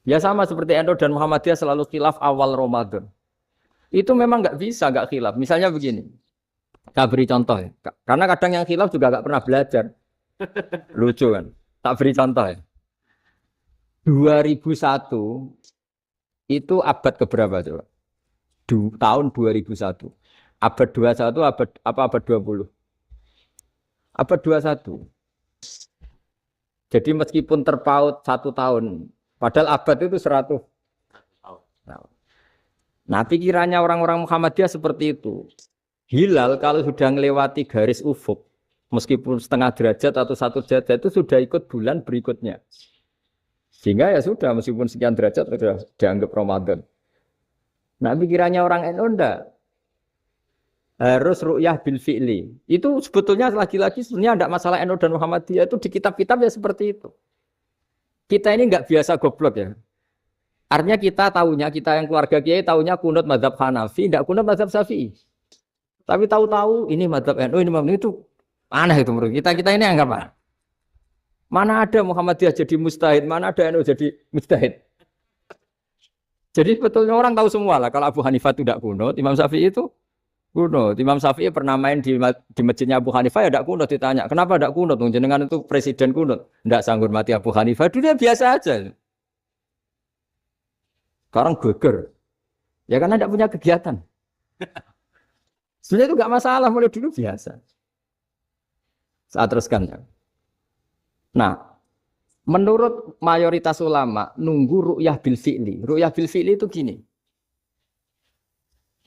Ya sama seperti NU dan Muhammadiyah selalu khilaf awal Ramadan. Itu memang nggak bisa nggak khilaf. Misalnya begini, saya beri contoh ya. Karena kadang yang khilaf juga nggak pernah belajar. Lucu kan? Tak beri contoh ya. 2001 itu abad keberapa coba? Tahun 2001. Abad 21, abad apa abad 20? Abad 21. Jadi meskipun terpaut 1 tahun, padahal abad itu 100 tahun. Nah, pikirannya orang-orang Muhammadiyah seperti itu. Hilal kalau sudah melewati garis ufuk, meskipun setengah derajat atau 1 derajat itu sudah ikut bulan berikutnya. Sehingga ya sudah, meskipun sekian derajat sudah dianggap Ramadan. Nah, pikirannya orang NU enggak. Harus ru'yah bil fi'li. Itu sebetulnya lagi-lagi sebenarnya enggak masalah NU dan Muhammadiyah, itu di kitab-kitab ya seperti itu. Kita ini enggak biasa goblok ya. Artinya kita yang keluarga kiai tahunya kunut mazhab Hanafi, enggak kunut mazhab Syafi'i. Tapi tahu-tahu ini mazhab NU, ini mazhab itu aneh itu menurut kita. Kita ini anggap apa? Mana ada Muhammadiyah jadi mustahid, mana ada NU jadi mustahid. Jadi sebetulnya orang tahu semua lah kalau Abu Hanifah itu tidak kunut, Imam Syafi'i itu kunut. Imam Syafi'i pernah main di masjidnya Abu Hanifah ya tidak kunut, ditanya, "Kenapa tidak kunut? Jenengan itu presiden kunut." Tidak sanggup mati Abu Hanifah, dunia biasa aja. Sekarang geger. Ya karena tidak punya kegiatan. Sebenarnya itu nggak masalah, mulai dulu biasa. Saat teruskan ya. Nah, menurut mayoritas ulama, nunggu ru'yah bil fi'li. Ru'yah bil fi'li itu gini.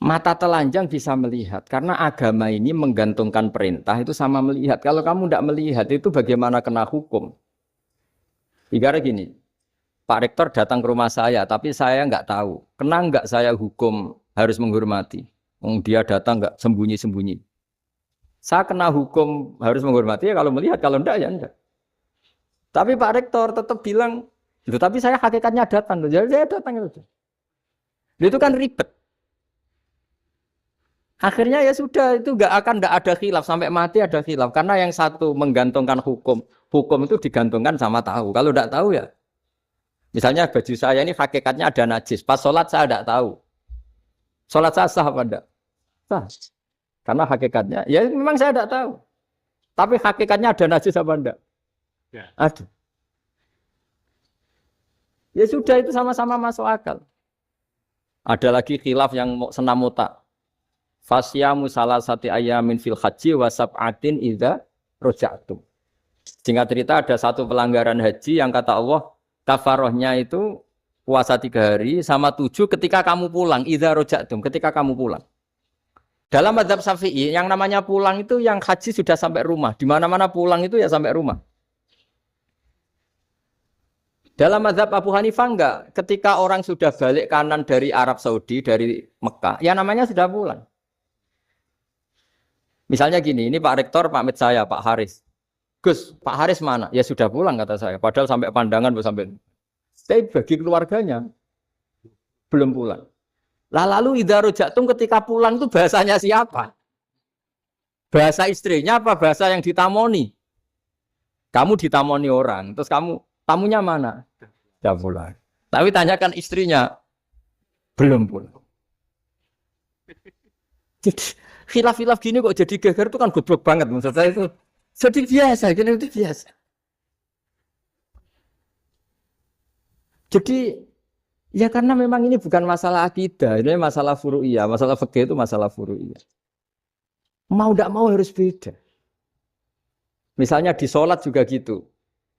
Mata telanjang bisa melihat. Karena agama ini menggantungkan perintah itu sama melihat. Kalau kamu tidak melihat itu bagaimana kena hukum? Ibarat gini, Pak Rektor datang ke rumah saya, tapi saya nggak tahu. Kena nggak saya hukum harus menghormati? Dia datang nggak sembunyi-sembunyi. Saya kena hukum harus menghormati ya kalau melihat, kalau enggak ya enggak. Tapi Pak Rektor tetap bilang, itu tapi saya hakikatnya datang. Jadi saya datang itu. Itu kan ribet. Akhirnya ya sudah itu nggak ada khilaf sampai mati ada khilaf karena yang satu menggantungkan hukum itu digantungkan sama tahu. Kalau enggak tahu ya, misalnya baju saya ini hakikatnya ada najis. Pas sholat saya enggak tahu. Sholat saya sah apa enggak? Sah. Karena hakikatnya, ya memang saya enggak tahu. Tapi hakikatnya ada najis apa enggak? Ya. Ada. Ya sudah itu sama-sama masuk akal. Ada lagi khilaf yang senam otak. Fasyamu salah satu ayamin fil haji wa sab'atin idza roja'tum. Singkat cerita ada satu pelanggaran haji yang kata Allah kafarohnya itu puasa 3 hari sama 7 ketika kamu pulang. Idza roja'tum, ketika kamu pulang. Dalam mazhab Syafi'i yang namanya pulang itu yang haji sudah sampai rumah. Di mana-mana pulang itu ya sampai rumah. Dalam mazhab Abu Hanifah enggak. Ketika orang sudah balik kanan dari Arab Saudi, dari Mekah, ya namanya sudah pulang. Misalnya gini, ini Pak Rektor pamit saya, Pak Haris. Gus, Pak Haris mana? Ya sudah pulang kata saya. Padahal sampai pandangan, sampai. Tapi bagi keluarganya, belum pulang. Lalu idza roja'tum ketika pulang itu bahasanya siapa? Bahasa istrinya apa bahasa yang ditamoni? Kamu ditamoni orang, terus tamunya mana? Sudah pulang. Tapi tanyakan istrinya, belum pulang. Jadi khilaf-khilaf gini kok jadi geger itu kan goblok banget maksud saya itu. Jadi biasa, gini itu biasa. Jadi ya karena memang ini bukan masalah akidah, ini masalah furu'iyah, masalah fikih itu masalah furu'iyah. Mau tidak mau harus beda. Misalnya di sholat juga gitu.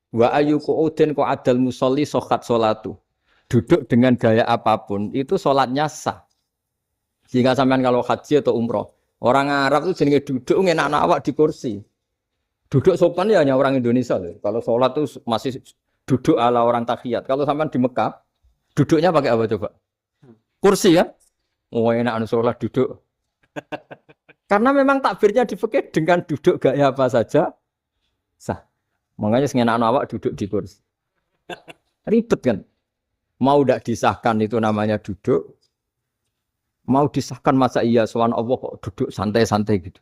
Wa ayu qu'udin qu'adal musolli sokhat sholatu. Duduk dengan gaya apapun, itu sholatnya sah. Sehingga sampean kalau haji atau umroh, orang Arab itu jenenge duduk ngenak awak di kursi. Duduk sopan ya hanya orang Indonesia. Kalau sholat itu masih duduk ala orang tahiyat. Kalau sampean di Mekah, duduknya pakai apa coba? Kursi ya? Oh enak sholat duduk. Karena memang takbirnya di fikih dengan duduk gaya apa saja sah. Makanya sengenak awak duduk di kursi. Ribet kan? Mau tidak disahkan itu namanya duduk. Mau disahkan masa iya soal Allah kok duduk santai-santai gitu.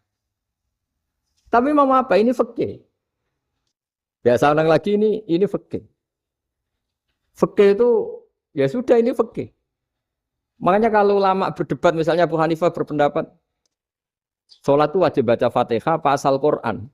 Tapi mau apa? Ini fikih. Biasa orang lagi ini fikih. Fikih itu Ya sudah ini fikih. Makanya kalau ulama berdebat misalnya Abu Hanifah berpendapat sholat itu wajib baca Fatihah apa asal Quran.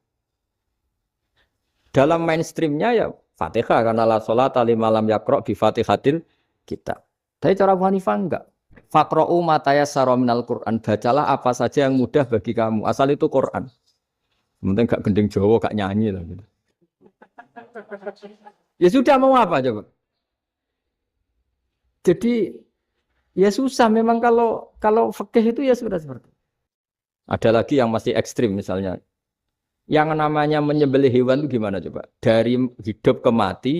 Dalam mainstreamnya ya Fatihah karena la sholat lima lam yakro bi Fatihatil kitab. Tapi cara Abu Hanifah enggak. Faqra'u ma tayassara minal Quran. Bacalah apa saja yang mudah bagi kamu. Asal itu Quran. Penting gak gending Jawa, gak nyanyi lah gitu. Ya sudah mau apa coba? Jadi ya susah memang kalau fikih itu ya sudah seperti itu. Ada lagi yang masih ekstrim misalnya. Yang namanya menyembelih hewan itu gimana coba? Dari hidup ke mati,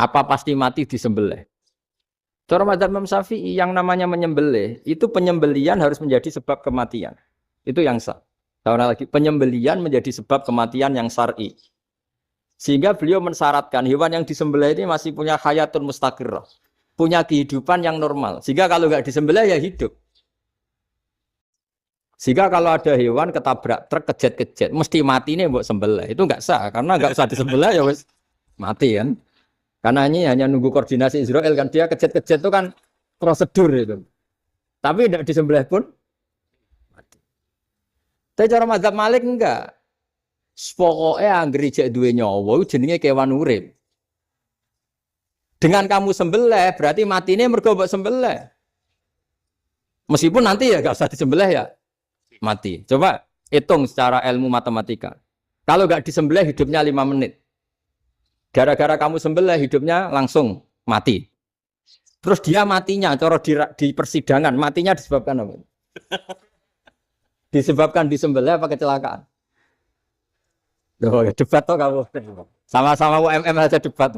apa pasti mati disembelih? Cara madzhab Imam Syafi'i yang namanya menyembelih, itu penyembelian harus menjadi sebab kematian. Itu yang sah. Karena lagi penyembelian menjadi sebab kematian yang syar'i. Sehingga beliau mensyaratkan hewan yang disembelih ini masih punya hayatun mustaqirrah. Punya kehidupan yang normal. Sehingga kalau nggak disembelih ya hidup. Sehingga kalau ada hewan ketabrak truk kejet-kejet, mesti mati nih buat sembelih. Itu nggak sah, karena nggak usah disembelih ya wes mati kan. Karena ini hanya nunggu koordinasi Israel kan, dia kejet-kejet itu kan prosedur itu. Tapi tidak disembelih pun mati. Tapi cara mazhab Malik enggak. Pokoknya anggere jek duwe nyawa jenenge kewan urip. Dengan kamu sembelih berarti matine mergo mbok sembelih. Meskipun nanti ya enggak usah disembelih ya mati. Coba hitung secara ilmu matematika. Kalau enggak disembelih hidupnya 5 menit. Gara-gara kamu sembelih hidupnya langsung mati. Terus dia matinya, cara di persidangan, matinya disebabkan apa? Disebabkan disembelih apa kecelakaan? Loh, ya debat toh kamu. Sama-sama UMM aja debat.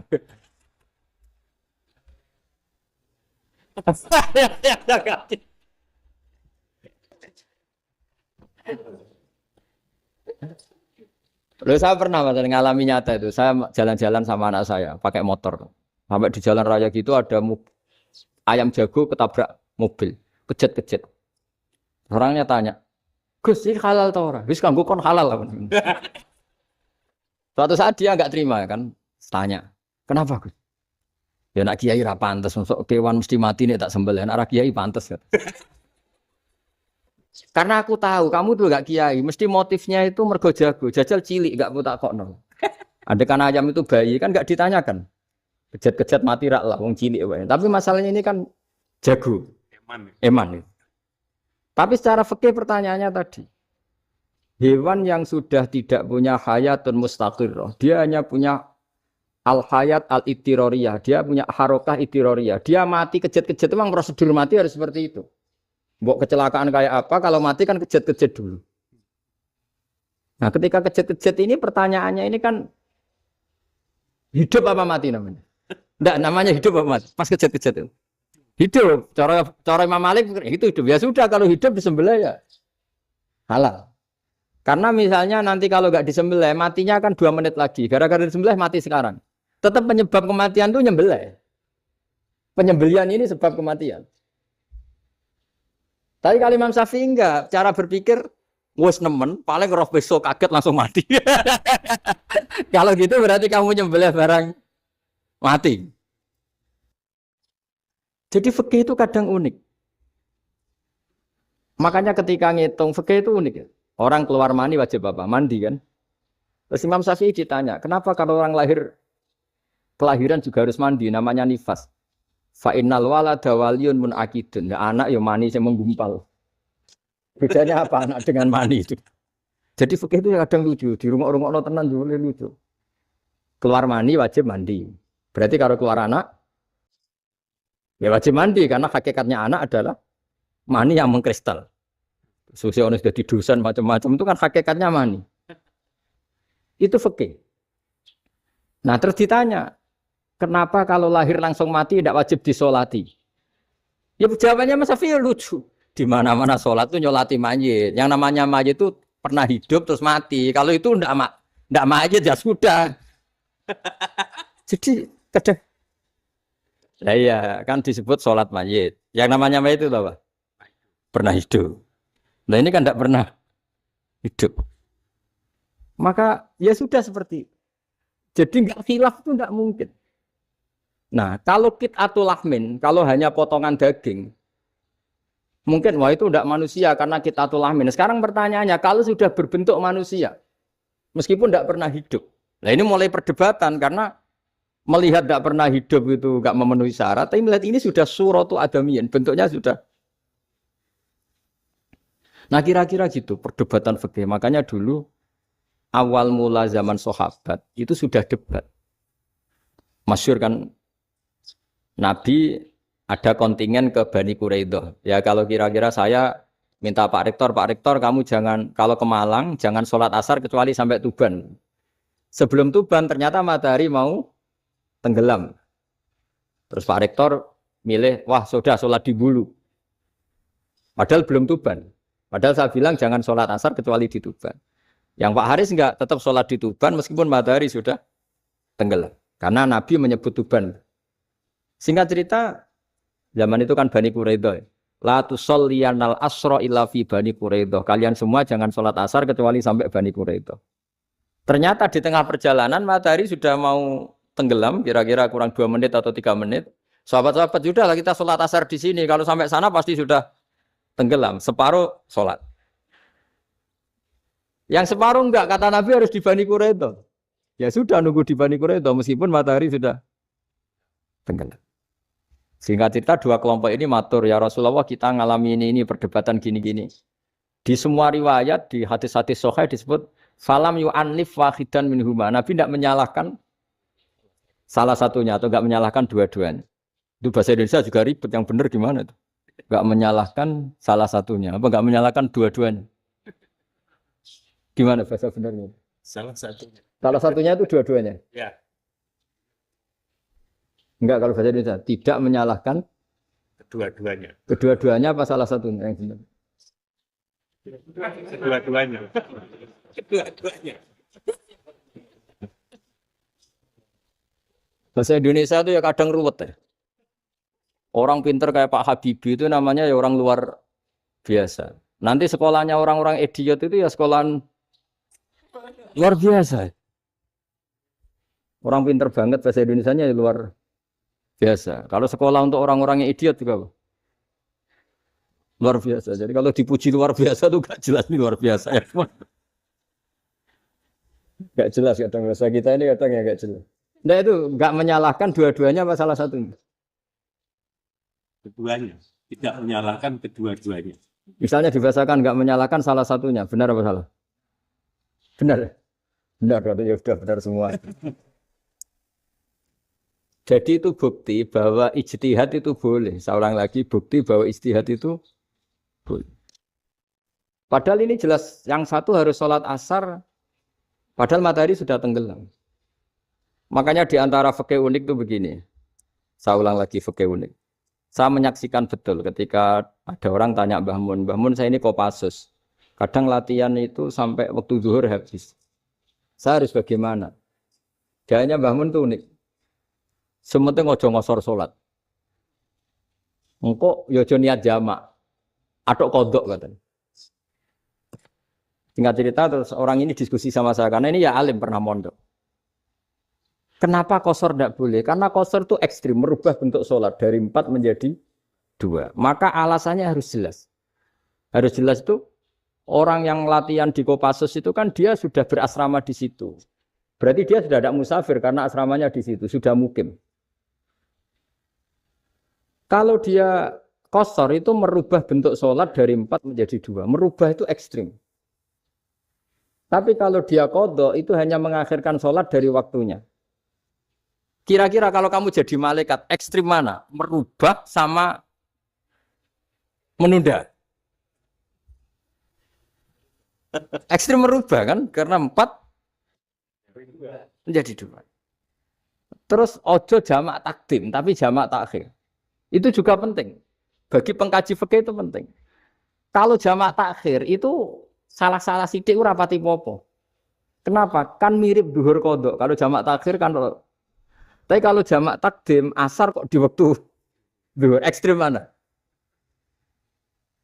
Loh, saya pernah ngalami nyata itu. Saya jalan-jalan sama anak saya pakai motor. Sampai di jalan raya gitu ada ayam jago ketabrak mobil, kejet-kejet. Orangnya tanya, "Gus, ini halal tau ora?" Wis kanggo kon halal. Suatu saat dia enggak terima kan, tanya, "Kenapa, Gus?" Ya nak kiai ra pantes, masuk kewan mesti mati nek tak sembelih. Nak kiai pantes kan. Karena aku tahu kamu tuh gak kiai, mesti motifnya itu mergo jago, jajal cilik gak putak kokno. Adekan ayam itu bayi kan gak ditanyakan. Kejat-kejat mati rak lah, wong cilik wae. Tapi masalahnya ini kan jago. Eman. Tapi secara fikih pertanyaannya tadi. Hewan yang sudah tidak punya hayatun mustaqirrah, dia hanya punya al-hayat al-ittiroriyah, dia punya harokah ittiroriyah. Dia mati kejat-kejat memang prosedur mati harus seperti itu. Mbok kecelakaan kayak apa, kalau mati kan kejat-kejat dulu. Nah ketika kejat-kejat ini pertanyaannya ini kan hidup apa mati namanya? Enggak, namanya hidup apa mati? Pas kejat-kejat itu. Hidup. Cara Imam Malik itu hidup. Ya sudah kalau hidup disembelih ya halal. Karena misalnya nanti kalau nggak disembelih matinya kan 2 menit lagi. Gara-gara disembelih mati sekarang. Tetap penyebab kematian itu nyembelih. Penyembelian ini sebab kematian. Tapi kalau Imam Syafi'i enggak, cara berpikir wes nemen, paling roh besok kaget langsung mati. Kalau gitu berarti kamu nyembelih barang mati. Jadi fikih itu kadang unik. Makanya ketika ngitung fikih itu unik ya. Orang keluar mani wajib apa? Mandi kan? Terus Imam Syafi'i ditanya, kenapa kalau orang lahir kelahiran juga harus mandi? Namanya nifas. Fa innal walada waliyun munakidun. Ya, anak ya mani yang menggumpal. Bedanya apa anak dengan mani itu? Jadi fikih itu kadang lucu. Di rumah-rumah tenan juga lucu. Keluar mani wajib mandi. Berarti kalau keluar anak ya wajib mandi karena hakikatnya anak adalah mani yang mengkristal. Sosionis jadi dosen macam-macam itu kan hakikatnya mani. Itu fikih. Nah terus ditanya, kenapa kalau lahir langsung mati tidak wajib disolati? Ya jawabannya Mas Syafi'i lucu. Di mana-mana sholat itu nyolati mayit. Yang namanya mayit itu pernah hidup terus mati. Kalau itu tidak mayit ya sudah. Jadi kadang, nah iya kan disebut sholat mayit. Yang namanya mayit itu apa? Pernah hidup. Nah ini kan tidak pernah hidup. Maka ya sudah seperti itu. Jadi nggak khilaf itu tidak mungkin. Nah, kalau qit'atul lahmin, kalau hanya potongan daging, mungkin wah itu tidak manusia karena qit'atul lahmin. Sekarang pertanyaannya, kalau sudah berbentuk manusia, meskipun tidak pernah hidup. Nah ini mulai perdebatan karena melihat tidak pernah hidup itu nggak memenuhi syarat, tapi melihat ini sudah suratu adamiyin, bentuknya sudah. Nah kira-kira gitu perdebatan fikih. Makanya dulu awal mula zaman sahabat itu sudah debat. Masyhur kan Nabi ada kontingen ke Bani Quraidah. Ya kalau kira-kira saya minta Pak Rektor kamu jangan kalau ke Malang jangan sholat asar kecuali sampai Tuban. Sebelum Tuban ternyata matahari mau tenggelam. Terus Pak Rektor milih, wah sudah sholat di Bulu. Padahal belum Tuban. Padahal saya bilang jangan sholat asar kecuali di Tuban. Yang Pak Haris enggak tetap sholat di Tuban meskipun matahari sudah tenggelam. Karena Nabi menyebut Tuban. Singkat cerita, zaman itu kan Bani Quraidah. La tusolliyanal asra illa fi Bani Quraidah. Kalian semua jangan sholat asar kecuali sampai Bani Quraidah. Ternyata di tengah perjalanan matahari sudah mau tenggelam, kira-kira kurang 2 menit atau 3 menit. Sahabat-sahabat, sudahlah kita sholat asar di sini. Kalau sampai sana pasti sudah tenggelam. Separuh sholat. Yang separuh enggak, kata Nabi harus di Bani Quraidah. Ya sudah nunggu di Bani Quraidah meskipun matahari sudah tenggelam. Sehingga cerita dua kelompok ini matur, ya Rasulullah kita ngalami ini perdebatan gini-gini. Di semua riwayat, di hadis-hadis sahih disebut falam yu'annif wahidan minhuma. Nabi tidak menyalahkan salah satunya atau enggak menyalahkan dua-duanya. Itu bahasa Indonesia juga ribet, yang benar gimana itu? Enggak menyalahkan salah satunya, apa enggak menyalahkan dua-duanya? Gimana bahasa benernya? Salah satunya. Salah satunya itu dua-duanya? Ya. Enggak, kalau bahasa Indonesia tidak menyalahkan Kedua-duanya. kedua-duanya apa salah satunya yang benar? Kedua-duanya. Kedua-duanya. Bahasa Indonesia itu ya kadang ruwet ya. Orang pinter kayak Pak Habibie itu namanya ya orang luar biasa. Nanti sekolahnya orang-orang idiot itu ya sekolahan luar biasa. Orang pinter banget bahasa Indonesianya ya luar biasa. Kalau sekolah untuk orang-orang yang idiot juga luar biasa. Jadi kalau dipuji luar biasa tuh gak jelas ini luar biasa ya. Gak jelas kadang bahasa kita ini kadang ya gak jelas. Nah itu gak menyalahkan dua-duanya apa salah satunya? Keduanya. Tidak menyalahkan kedua-duanya. Misalnya dibahasakan gak menyalahkan salah satunya, benar apa salah? Benar. Benar, ya sudah benar semua. Jadi itu bukti bahwa ijtihad itu boleh. Seorang lagi bukti bahwa ijtihad itu boleh. Padahal ini jelas yang satu harus sholat asar, padahal matahari sudah tenggelam. Makanya di antara fikih unik itu begini. Saya ulang lagi fikih unik. Saya menyaksikan betul ketika ada orang tanya Mbah Mun saya ini Kopassus. Kadang latihan itu sampai waktu zuhur habis. Saya harus bagaimana? Gayanya Mbah Mun itu unik. Sementing ojo ngosor sholat. Engko yo niat jamak. Atok kodok katanya. Singkat cerita terus orang ini diskusi sama saya karena ini ya alim pernah mondok. Kenapa qashar tidak boleh? Karena qashar itu ekstrim, merubah bentuk sholat dari 4 menjadi 2. Maka alasannya harus jelas. Harus jelas itu orang yang latihan di Kopassus itu kan dia sudah berasrama di situ. Berarti dia sudah tidak musafir karena asramanya di situ, sudah mukim. Kalau dia qashar itu merubah bentuk sholat dari 4 menjadi 2. Merubah itu ekstrim. Tapi kalau dia qadha itu hanya mengakhirkan sholat dari waktunya. Kira-kira kalau kamu jadi malaikat, ekstrim mana? Merubah sama menunda? Ekstrim merubah kan? Karena 4 menjadi 2. Terus ojo jamak takdim, tapi jamak takhir. Itu juga penting. Bagi pengkaji fikih itu penting. Kalau jamak takhir itu salah-salah sidik ora pati popo. Kenapa? Kan mirip duhur kodok. Kalau jamak takhir kan. Tapi kalau jamak takdim asar kok di waktu duhur ekstrim mana?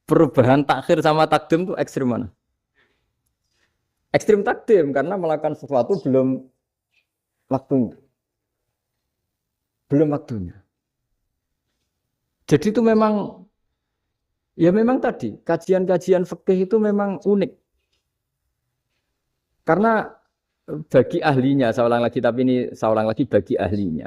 Perubahan takhir sama takdim itu ekstrim mana? Ekstrim takdim karena melakukan sesuatu belum waktunya. belum waktunya. Jadi itu memang, ya memang tadi, kajian-kajian fikih itu memang unik. Karena bagi ahlinya, saya ulang lagi, tapi ini saya ulang lagi bagi ahlinya.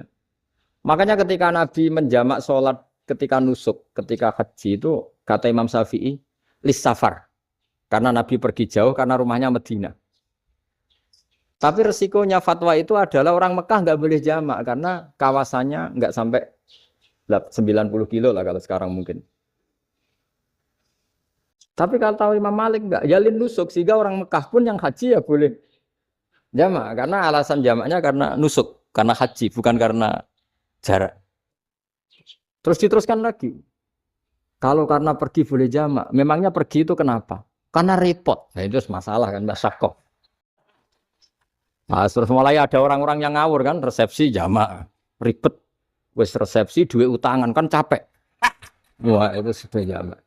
Makanya ketika Nabi menjamak sholat ketika nusuk, ketika haji itu, kata Imam Syafi'i, lis safar. Karena Nabi pergi jauh, karena rumahnya Medina. Tapi resikonya fatwa itu adalah orang Mekah nggak boleh jamak, karena kawasannya nggak sampai 90 kilo lah kalau sekarang mungkin. Tapi kalau tahu Imam Malik enggak, jalin nusuk sehingga orang Mekah pun yang haji ya boleh jamak karena alasan jamaknya karena nusuk, karena haji bukan karena jarak. Terus diteruskan lagi. Kalau karena pergi boleh jamak, memangnya pergi itu kenapa? Karena repot. Nah, itu masalah kan masyakoh. Nah, terus mulai ada orang-orang yang ngawur kan resepsi jamak, ribet. Wes resepsi duit utangan kan capek. Wah, itu sudah jamak.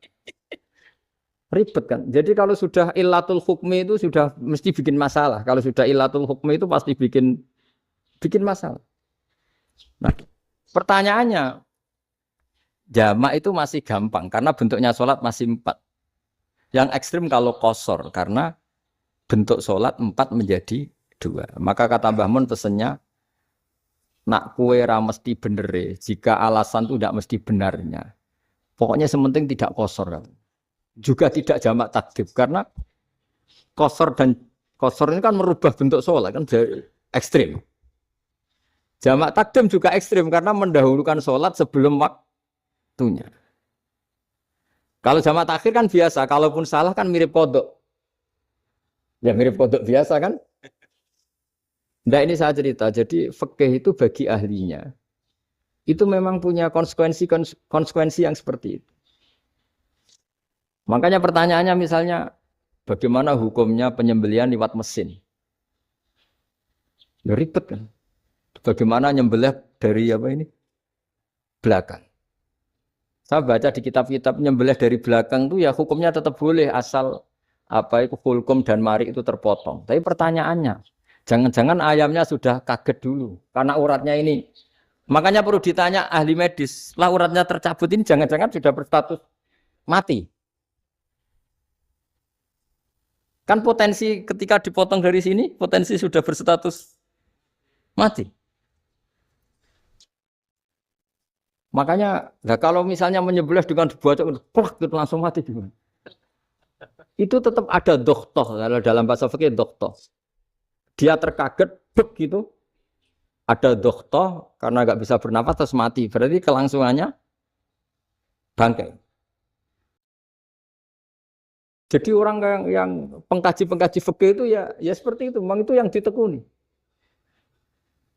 Ribet kan. Jadi kalau sudah illatul hukmi itu sudah mesti bikin masalah. Kalau sudah illatul hukmi itu pasti bikin masalah. Nah, pertanyaannya, jamak itu masih gampang karena bentuknya sholat masih 4. Yang ekstrim kalau qasar karena bentuk sholat 4 menjadi 2. Maka kata Mbah Mun pesennya, nak kue ra mesti bener, jika alasan itu tidak mesti benarnya. Pokoknya sementing tidak qasar kan. Juga tidak jamak takdim karena qasar ini kan merubah bentuk sholat kan ekstrim. Jamak takdim juga ekstrim karena mendahulukan sholat sebelum waktunya. Kalau jamak takhir kan biasa, kalaupun salah kan mirip kodok. Ya mirip kodok biasa kan. Nah ini saya cerita, jadi fikih itu bagi ahlinya itu memang punya konsekuensi yang seperti itu. Makanya pertanyaannya misalnya, bagaimana hukumnya penyembelihan lewat mesin? Ya ribet kan. Bagaimana nyembelih dari apa ini? Belakang. Saya baca di kitab-kitab nyembelih dari belakang itu ya hukumnya tetap boleh asal apa itu hulkum dan mari itu terpotong. Tapi pertanyaannya, jangan-jangan ayamnya sudah kaget dulu karena uratnya ini. Makanya perlu ditanya ahli medis, lah uratnya tercabut ini jangan-jangan sudah berstatus mati. Kan potensi ketika dipotong dari sini, potensi sudah berstatus mati. Makanya, nah kalau misalnya menyembelih dengan dibaca, plak gitu langsung mati gimana? Itu tetap ada doktor, kalau dalam bahasa fikih doktor. Dia terkaget, gitu, ada doktor karena nggak bisa bernafas terus mati. Berarti kelangsungannya bangkai. Jadi orang yang pengkaji fikih itu ya seperti itu, memang itu yang ditekuni.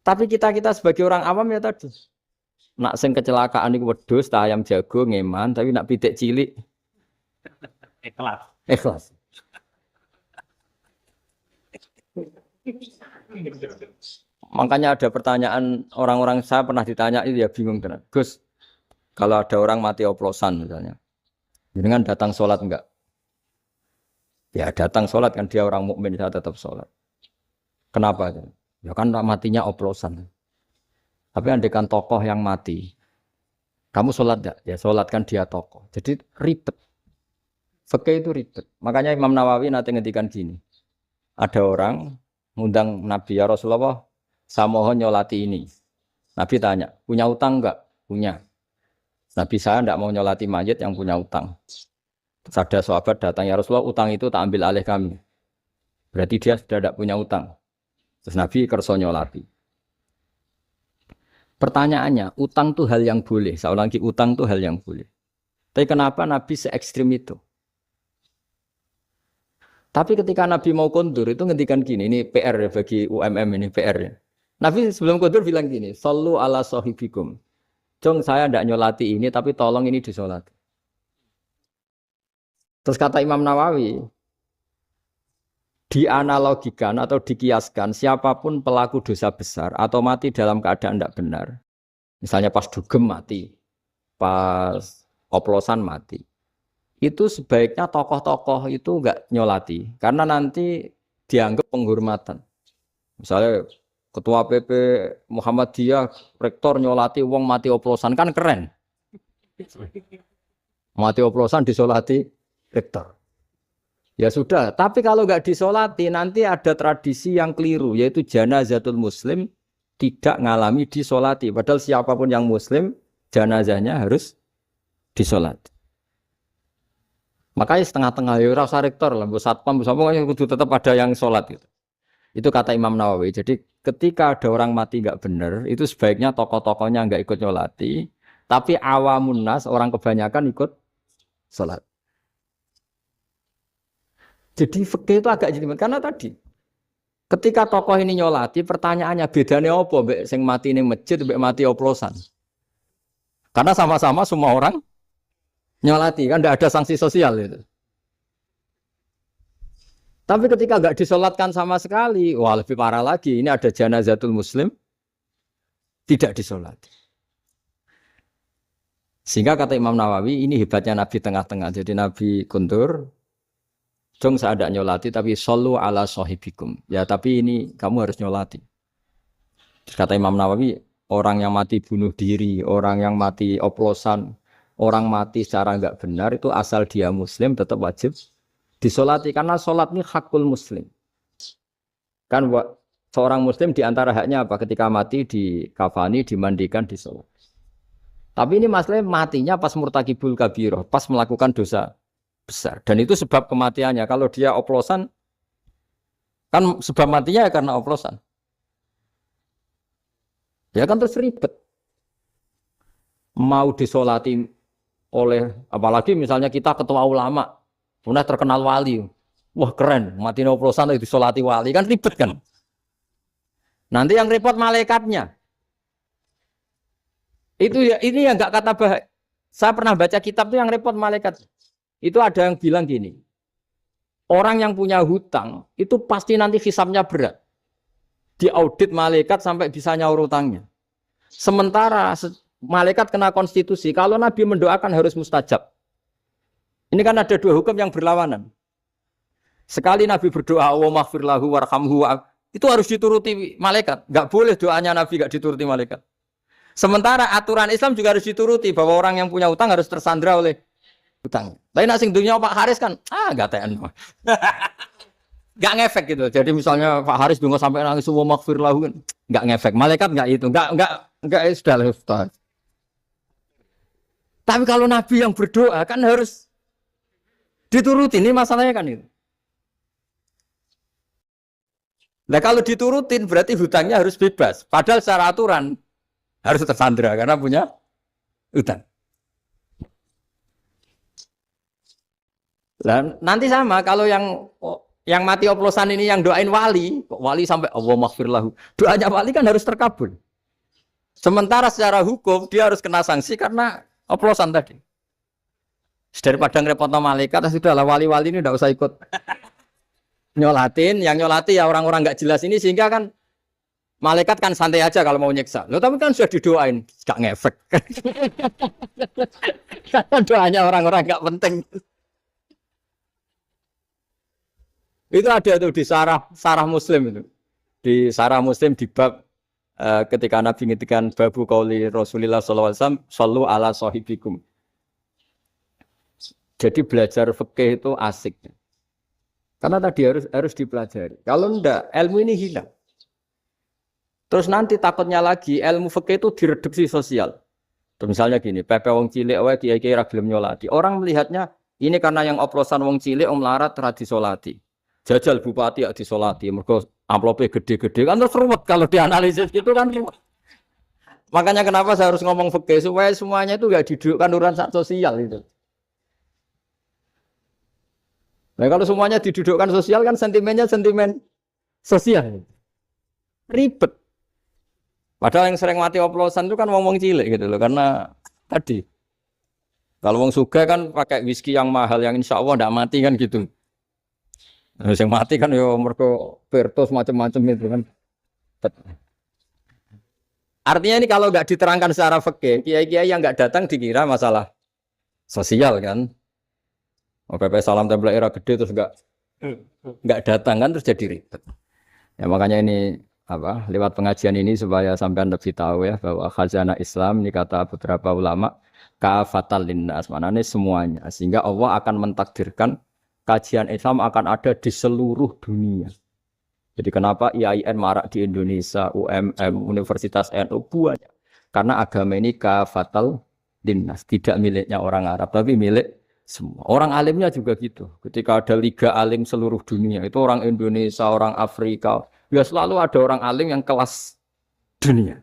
Tapi kita sebagai orang awam ya tadi, nak sing kecelakaan itu wedhus, ayam jago ngeman, tapi nak pitik cilik ikhlas. Makanya ada pertanyaan orang-orang, saya pernah ditanya itu ya bingung tenan. Gus, kalau ada orang mati oplosan misalnya, jenengan datang sholat enggak? Ya datang sholat kan dia orang mukmin, saya tetap sholat. Kenapa? Ya kan matinya oplosan. Tapi andekan tokoh yang mati, kamu sholat enggak? Ya sholat kan dia tokoh. Jadi ribet. Fikih itu ribet. Makanya Imam Nawawi nanti ngendikan gini. Ada orang ngundang Nabi, ya Rasulullah, saya mohon nyolati ini. Nabi tanya, punya utang enggak? Punya. Nabi saya enggak mau nyolati mayit yang punya utang. Terus ada sahabat datang, ya Rasulullah utang itu tak ambil alih kami. Berarti dia sudah tidak punya utang. Terus Nabi kerso nyolati. Pertanyaannya, utang itu hal yang boleh. Saya ulangi, utang itu hal yang boleh. Tapi kenapa Nabi se-ekstrim itu? Tapi ketika Nabi mau kondur itu ngendikan gini, ini PR ya bagi UMM ini PR ya. Nabi sebelum kondur bilang gini, sallu ala sahibikum. Jong saya tidak nyolati ini, tapi tolong ini disolati. Terus kata Imam Nawawi, dianalogikan atau dikiaskan siapapun pelaku dosa besar atau mati dalam keadaan tidak benar. Misalnya pas dugem mati, pas oplosan mati. Itu sebaiknya tokoh-tokoh itu enggak nyolati. Karena nanti dianggap penghormatan. Misalnya ketua PP Muhammadiyah, rektor nyolati wong mati oplosan kan keren. Mati oplosan disolati rektor. Ya sudah, tapi kalau nggak disolati nanti ada tradisi yang keliru yaitu janazatul muslim tidak ngalami disolati. Padahal siapapun yang muslim janazahnya harus disolati. Makanya setengah-tengah ya rasa rektor lah, bu satpam, bu satpam itu tetap ada yang sholat gitu. Itu kata Imam Nawawi. Jadi ketika ada orang mati nggak benar, itu sebaiknya tokoh-tokohnya nggak ikut nyolati, tapi awamun nas orang kebanyakan ikut sholat. Jadi fikih itu agak jelimet karena tadi ketika tokoh ini nyolati pertanyaannya bedanya apa mbek sing mati ning masjid mbek mati oplosan. Karena sama-sama semua orang nyolati kan tidak ada sanksi sosial itu. Tapi ketika enggak disolatkan sama sekali, wah lebih parah lagi. Ini ada janazatul muslim tidak disolati. Sehingga kata Imam Nawawi ini hebatnya Nabi tengah-tengah. Jadi Nabi kundur jong saya ada nyolati tapi shollu ala sahibikum. Ya tapi ini kamu harus nyolati. Kata Imam Nawawi, orang yang mati bunuh diri, orang yang mati oplosan, orang mati secara enggak benar itu asal dia muslim tetap wajib disolati. Karena sholat ini hakul muslim. Kan seorang muslim diantara haknya apa? Ketika mati dikafani, dimandikan, disolat. Tapi ini masalahnya matinya pas murtakibul kabiroh, pas melakukan dosa besar. Dan itu sebab kematiannya. Kalau dia oplosan, kan sebab matinya ya karena oplosan. Ya kan terus ribet. Mau disolati oleh, apalagi misalnya kita ketua ulama, punya terkenal wali. Wah keren, mati oplosan itu disolati wali. Kan ribet kan. Nanti yang repot malaikatnya. Itu ya, ini yang enggak kata bahaya. Saya pernah baca kitab itu yang repot malaikat. Itu ada yang bilang gini, orang yang punya hutang itu pasti nanti hisabnya berat. Diaudit malaikat sampai bisa nyaur hutangnya. Sementara malaikat kena konstitusi, kalau Nabi mendoakan harus mustajab. Ini kan ada dua hukum yang berlawanan. Sekali Nabi berdoa, Allahumma ighfir lahu warhamhu, itu harus dituruti malaikat. Enggak boleh doanya Nabi enggak dituruti malaikat. Sementara aturan Islam juga harus dituruti bahwa orang yang punya hutang harus tersandra oleh hutang. Tapi nak sing dunia Pak Haris kan, gak TN. Gak ngefek gitu. Jadi misalnya Pak Haris dungo sampai nangis semua maghfir lahu kan, gak ngefek. Malaikat gak itu, gak sudah lah. Tapi kalau Nabi yang berdoa kan harus diturutin. Ini masalahnya kan itu. Nah kalau diturutin berarti hutangnya harus bebas. Padahal secara aturan harus tersandra karena punya hutang. Nah, nanti sama kalau yang mati oplosan ini yang doain wali, kok wali sampai Allah maghfir lahu. Doanya wali kan harus terkabul. Sementara secara hukum dia harus kena sanksi karena oplosan tadi. Daripada ngerepotno malaikat, sudahlah wali-wali ini tidak usah ikut nyolatin. Yang nyolati ya orang-orang nggak jelas ini sehingga kan malaikat kan santai aja kalau mau nyiksa. Loh tapi kan sudah didoain, gak ngefek. Karena doanya orang-orang nggak penting. Itu ada tuh di sarah Muslim itu. Di sarah Muslim di bab ketika Nabi ngintikan babu qauli Rasulullah sallallahu alaihi wasallam shallu ala sahibikum. Jadi belajar fikih itu asik. Karena tadi harus dipelajari. Kalau enggak, ilmu ini hilang. Terus nanti takutnya lagi ilmu fikih itu direduksi sosial. Terus misalnya gini, pepe wong cilik wae kiai-kiai ra gelem nyolati. Orang melihatnya ini karena yang oplosan wong cilik om larat ra disolati. Jajal bupati ya disolati, mergo amplopnya gede-gede kan terus ruwet kalau dianalisis gitu kan ruwet. Makanya kenapa saya harus ngomong fikih supaya semuanya itu enggak didudukkan urusan sosial itu. Nah kalau semuanya didudukkan sosial kan sentimennya sentimen sosial. Ribet. Padahal yang sering mati oplosan itu kan wong cilik gitu loh karena tadi kalau wong sugih kan pakai whisky yang mahal yang insya Allah tidak mati kan gitu. Nah, yang mati kan yo mergo Virtus macam-macam itu kan. Artinya ini kalau nggak diterangkan secara fikih, kiai-kiai yang nggak datang dikira masalah sosial kan. PP salam tempel era gede terus nggak datang kan terus jadi ribet. Ya makanya ini lewat pengajian ini supaya sampean lebih tahu ya bahwa khazanah Islam ini kata beberapa ulama kafatal linnas, maknanya semuanya, sehingga Allah akan mentakdirkan kajian Islam akan ada di seluruh dunia. Jadi kenapa IAIN marak di Indonesia, UMM, Universitas NU banyak, karena agama ini kafatal linnas, tidak miliknya orang Arab tapi milik semua. Orang alimnya juga gitu. Ketika ada liga alim seluruh dunia, itu orang Indonesia, orang Afrika, ya selalu ada orang alim yang kelas dunia.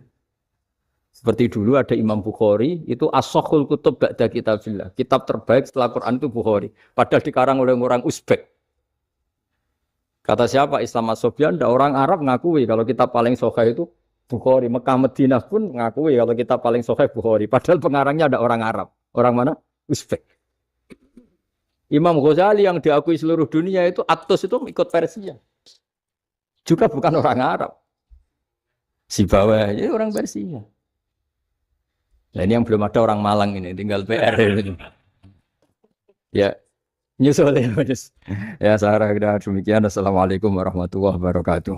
Seperti dulu ada Imam Bukhari, itu as-sakhul kutub ba'da kitabillah. Kitab terbaik setelah Quran itu Bukhari. Padahal dikarang oleh orang Uzbek. Kata siapa? Islam As-Sofyan, orang Arab ngakui kalau kitab paling sahih itu Bukhari. Mekah Madinah pun ngakui kalau kitab paling sahih Bukhari. Padahal pengarangnya ada orang Arab. Orang mana? Uzbek. Imam Ghazali yang diakui seluruh dunia itu Aktus itu ikut Persia. Juga bukan orang Arab. Si bawahnya orang Persia. Nah ini yang belum ada orang Malang ini, tinggal PR ini. Ya, nyusul ya. Ya, saya kira demikian. Assalamualaikum warahmatullahi wabarakatuh.